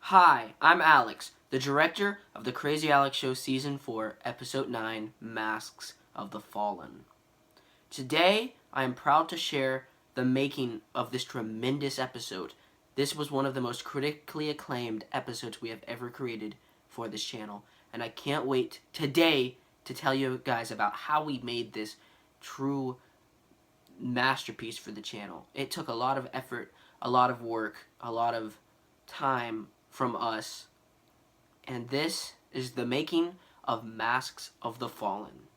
Hi, I'm Alex, the director of The Crazy Alex Show Season 4, Episode 9, Masks of the Fallen. Today, I am proud to share the making of this tremendous episode. This was one of the most critically acclaimed episodes we have ever created for this channel, and I can't wait today to tell you guys about how we made this true masterpiece for the channel. It took a lot of effort, a lot of work, a lot of time from us, and this is the making of Masks of the Fallen.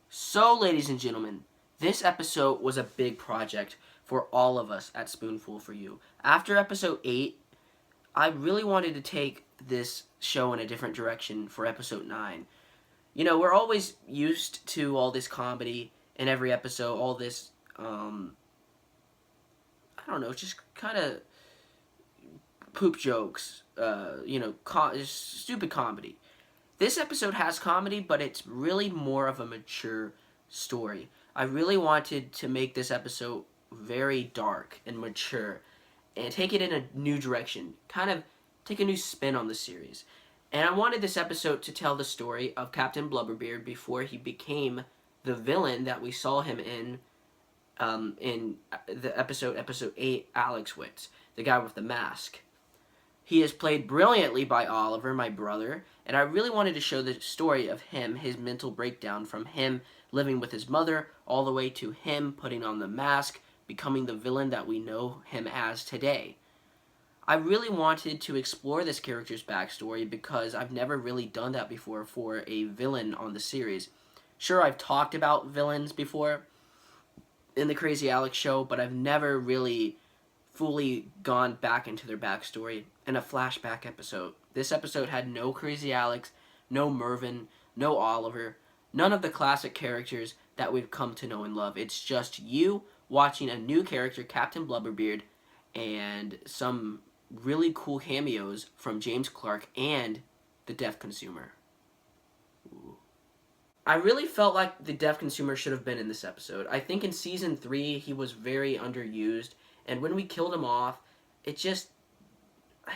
So, ladies and gentlemen, this episode was a big project for all of us at Spoonful for You. After episode 8, I really wanted to take this show in a different direction for episode 9. You know, we're always used to all this comedy in every episode, all this, I don't know, just kind of poop jokes, stupid comedy. This episode has comedy, but it's really more of a mature story. I really wanted to make this episode very dark and mature and take it in a new direction, kind of take a new spin on the series. And I wanted this episode to tell the story of Captain Blubberbeard before he became the villain that we saw him in the episode 8, Alex Witz, the guy with the mask. He is played brilliantly by Oliver, my brother, and I really wanted to show the story of him, his mental breakdown from him living with his mother, all the way to him putting on the mask, becoming the villain that we know him as today. I really wanted to explore this character's backstory because I've never really done that before for a villain on the series. Sure, I've talked about villains before in the Crazy Alex show, but I've never really fully gone back into their backstory in a flashback episode. This episode had no Crazy Alex, no Mervin, no Oliver, none of the classic characters that we've come to know and love. It's just you watching a new character, Captain Blubberbeard, and some really cool cameos from James Clark and the Deaf Consumer. Ooh. I really felt like the Deaf Consumer should have been in this episode. I think in Season 3 he was very underused, and when we killed him off,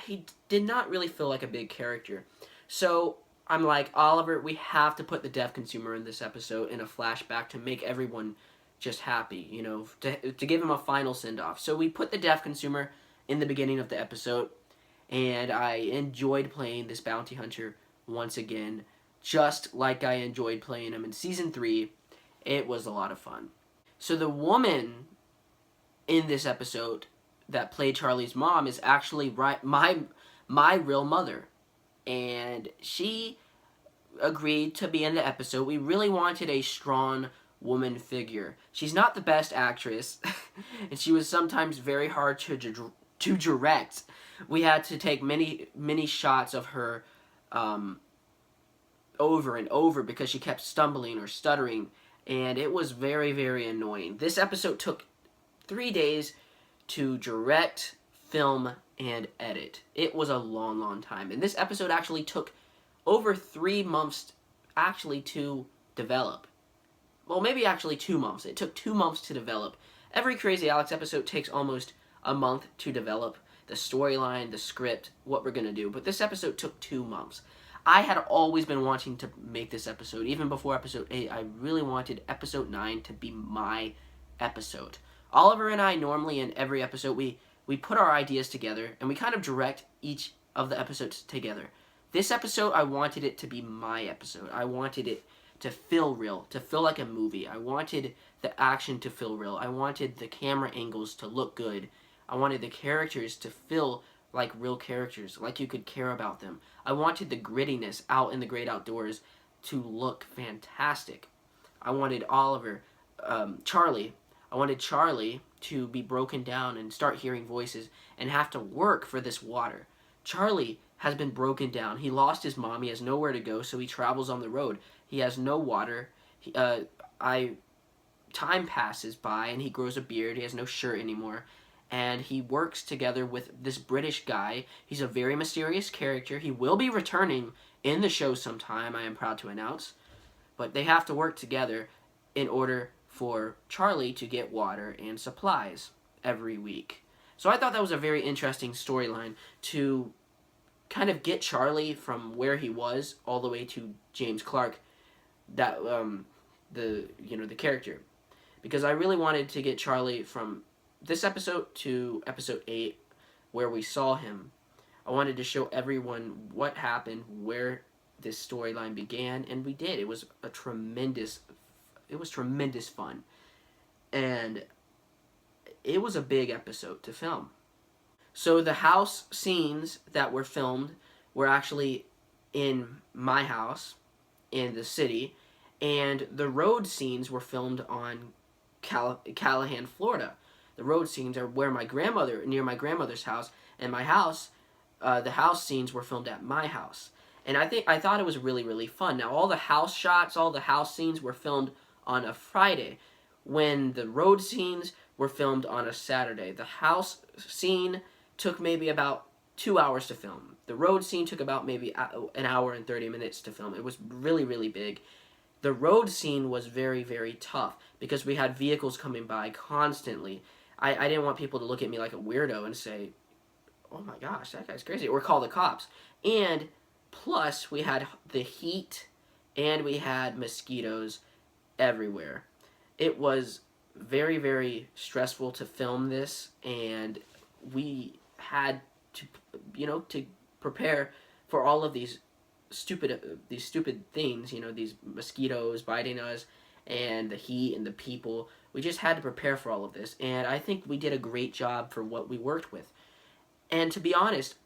he did not really feel like a big character. So I'm like, Oliver, we have to put the Deaf Consumer in this episode in a flashback to make everyone just happy, you know, to give him a final send-off. So we put the Deaf Consumer in the beginning of the episode, and I enjoyed playing this bounty hunter once again, just like I enjoyed playing him in Season 3. It was a lot of fun. So the woman in this episode that played Charlie's mom is actually my real mother, and she agreed to be in the episode. We really wanted a strong woman figure. She's not the best actress, and she was sometimes very hard to direct. We had to take many shots of her over and over because she kept stumbling or stuttering, and it was very, very annoying. This episode took 3 days to direct, film, and edit. It was a long, long time. And this episode actually took over 3 months actually to develop. Well, maybe actually 2 months. It took 2 months to develop. Every Crazy Alex episode takes almost a month to develop. The storyline, the script, what we're going to do. But this episode took 2 months. I had always been wanting to make this episode. Even before episode 8, I really wanted episode 9 to be my episode. Oliver and I normally in every episode, we put our ideas together and we kind of direct each of the episodes together. This episode, I wanted it to be my episode. I wanted it to feel real, to feel like a movie. I wanted the action to feel real. I wanted the camera angles to look good. I wanted the characters to feel like real characters, like you could care about them. I wanted the grittiness out in the great outdoors to look fantastic. I wanted Charlie to be broken down and start hearing voices and have to work for this water. Charlie has been broken down. He lost his mom. He has nowhere to go, so he travels on the road. He has no water. Time passes by, and he grows a beard. He has no shirt anymore. And he works together with this British guy. He's a very mysterious character. He will be returning in the show sometime, I am proud to announce. But they have to work together in order for Charlie to get water and supplies every week. So I thought that was a very interesting storyline to kind of get Charlie from where he was all the way to James Clark, that the character, because I really wanted to get Charlie from this episode to episode 8 where we saw him. I wanted to show everyone what happened, where this storyline began, and we did. It was tremendous fun, and it was a big episode to film. So the house scenes that were filmed were actually in my house in the city, and the road scenes were filmed on Callahan, Florida. The road scenes are near my grandmother's house, and my house, the house scenes were filmed at my house. And I thought it was really fun. Now all the house shots, all the house scenes were filmed on a Friday, when the road scenes were filmed on a Saturday. The house scene took maybe about 2 hours to film. The road scene took about maybe an hour and 30 minutes to film. It was really big. The road scene was very tough because we had vehicles coming by constantly. I didn't want people to look at me like a weirdo and say, oh my gosh, that guy's crazy, or call the cops. And plus, we had the heat and we had mosquitoes everywhere. It was very stressful to film this, and we had to, to prepare for all of these stupid things, these mosquitoes biting us, and the heat and the people. We just had to prepare for all of this, and I think we did a great job for what we worked with. And to be honest,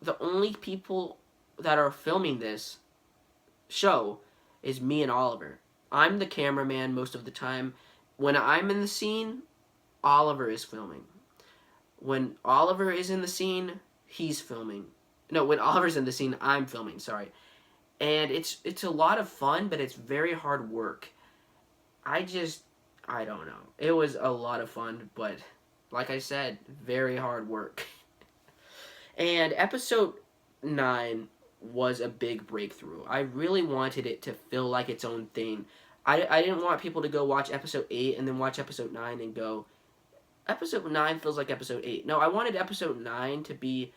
the only people that are filming this show is me and Oliver. I'm the cameraman most of the time. When I'm in the scene, Oliver is filming. When Oliver is in the scene, he's filming. No, when Oliver's in the scene, I'm filming, sorry. And it's a lot of fun, but it's very hard work. I don't know. It was a lot of fun, but like I said, very hard work. And episode 9 was a big breakthrough. I really wanted it to feel like its own thing. I didn't want people to go watch episode 8 and then watch episode 9 and go, episode 9 feels like episode 8. No, I wanted episode 9 to be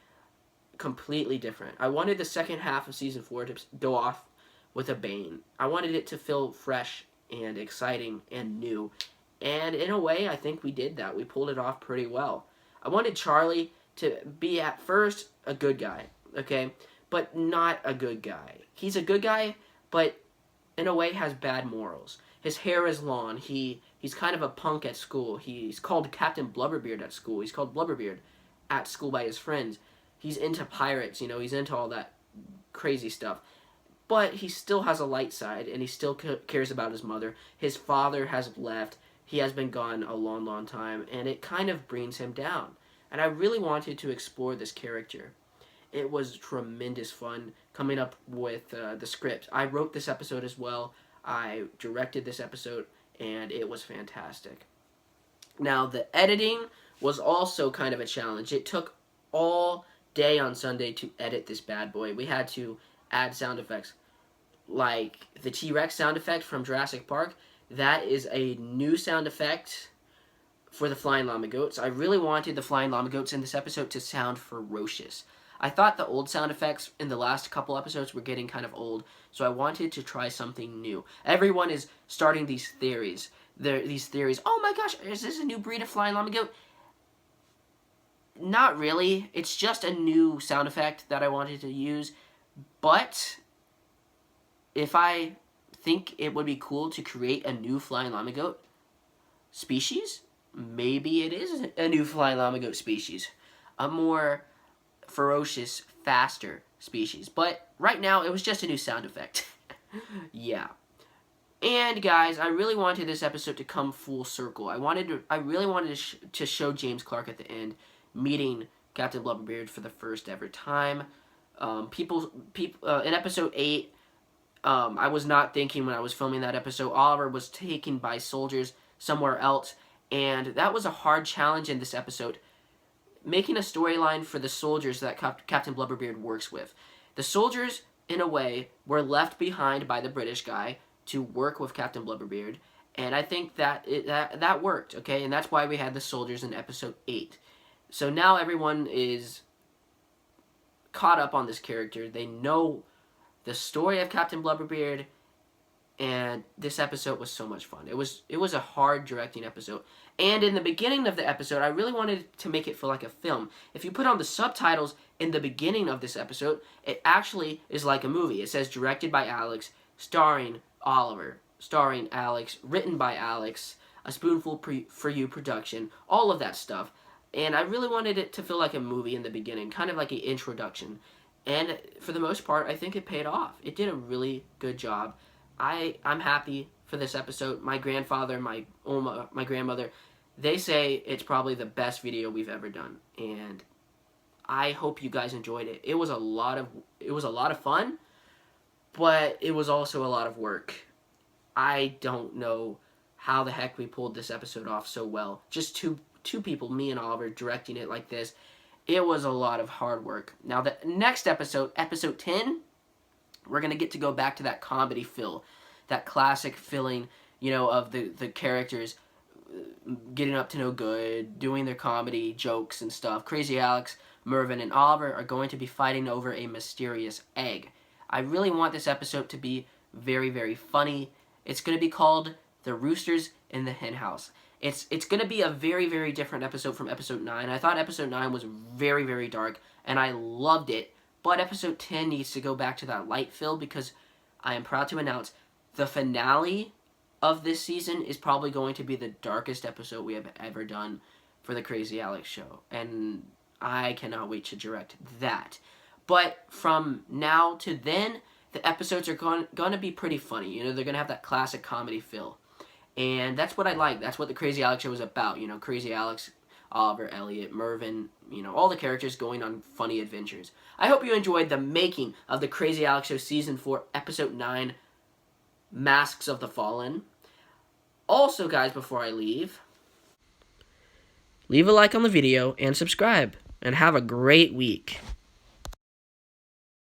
completely different. I wanted the second half of season 4 to go off with a bang. I wanted it to feel fresh and exciting and new. And in a way, I think we did that. We pulled it off pretty well. I wanted Charlie to be at first a good guy, okay? But not a good guy. He's a good guy, but in a way has bad morals. His hair is long. He's kind of a punk at school. He's called Captain Blubberbeard at school. He's called Blubberbeard at school by his friends. He's into pirates, he's into all that crazy stuff. But he still has a light side, and he still cares about his mother. His father has left. He has been gone a long time, and it kind of brings him down. And I really wanted to explore this character. It was tremendous fun coming up with the script. I wrote this episode as well. I directed this episode, and it was fantastic. Now, the editing was also kind of a challenge. It took all day on Sunday to edit this bad boy. We had to add sound effects. Like the T-Rex sound effect from Jurassic Park. That is a new sound effect for the Flying Llama Goats. I really wanted the Flying Llama Goats in this episode to sound ferocious. I thought the old sound effects in the last couple episodes were getting kind of old, so I wanted to try something new. Everyone is starting these theories. Oh my gosh, is this a new breed of Flying Llama Goat? Not really. It's just a new sound effect that I wanted to use. But if I think it would be cool to create a new Flying Llama Goat species, maybe it is a new Flying Llama Goat species. A more ferocious, faster species. But right now, it was just a new sound effect. Yeah. And guys, I really wanted this episode to come full circle. I really wanted to show James Clark at the end, meeting Captain Blubberbeard for the first ever time. In episode 8, I was not thinking when I was filming that episode. Oliver was taken by soldiers somewhere else, and that was a hard challenge in this episode. Making a storyline for the soldiers that Captain Blubberbeard works with. The soldiers, in a way, were left behind by the British guy to work with Captain Blubberbeard, and I think that worked, okay? And that's why we had the soldiers in episode 8. So now everyone is caught up on this character. They know the story of Captain Blubberbeard, and this episode was so much fun. It was a hard directing episode. And in the beginning of the episode, I really wanted to make it feel like a film. If you put on the subtitles in the beginning of this episode, it actually is like a movie. It says directed by Alex, starring Oliver, starring Alex, written by Alex, A Spoonful for You production, all of that stuff. And I really wanted it to feel like a movie in the beginning, kind of like an introduction. And for the most part, I think it paid off. It did a really good job. I'm happy for this episode. My grandfather, my Oma, my grandmother, they say it's probably the best video we've ever done. And I hope you guys enjoyed it. It was a lot of fun, but it was also a lot of work. I don't know how the heck we pulled this episode off so well. Just two people, me and Oliver, directing it like this. It was a lot of hard work. Now, the next episode, episode 10, we're going to get to go back to that comedy fill, that classic filling, you know, of the characters getting up to no good, doing their comedy jokes and stuff. Crazy Alex, Mervin, and Oliver are going to be fighting over a mysterious egg. I really want this episode to be very, very funny. It's going to be called The Roosters in the Hen House. It's going to be a very, very different episode from episode 9. I thought episode 9 was very, very dark, and I loved it. But episode 10 needs to go back to that light fill, because I am proud to announce the finale of this season is probably going to be the darkest episode we have ever done for the Crazy Alex Show. And I cannot wait to direct that. But from now to then, the episodes are going to be pretty funny. You know, they're going to have that classic comedy feel. And that's what I like. That's what the Crazy Alex Show is about. You know, Crazy Alex, Oliver, Elliot, Mervin, you know, all the characters going on funny adventures. I hope you enjoyed the making of the Crazy Alex Show Season 4, Episode 9, Masks of the Fallen. Also, guys, before I leave a like on the video and subscribe. And have a great week.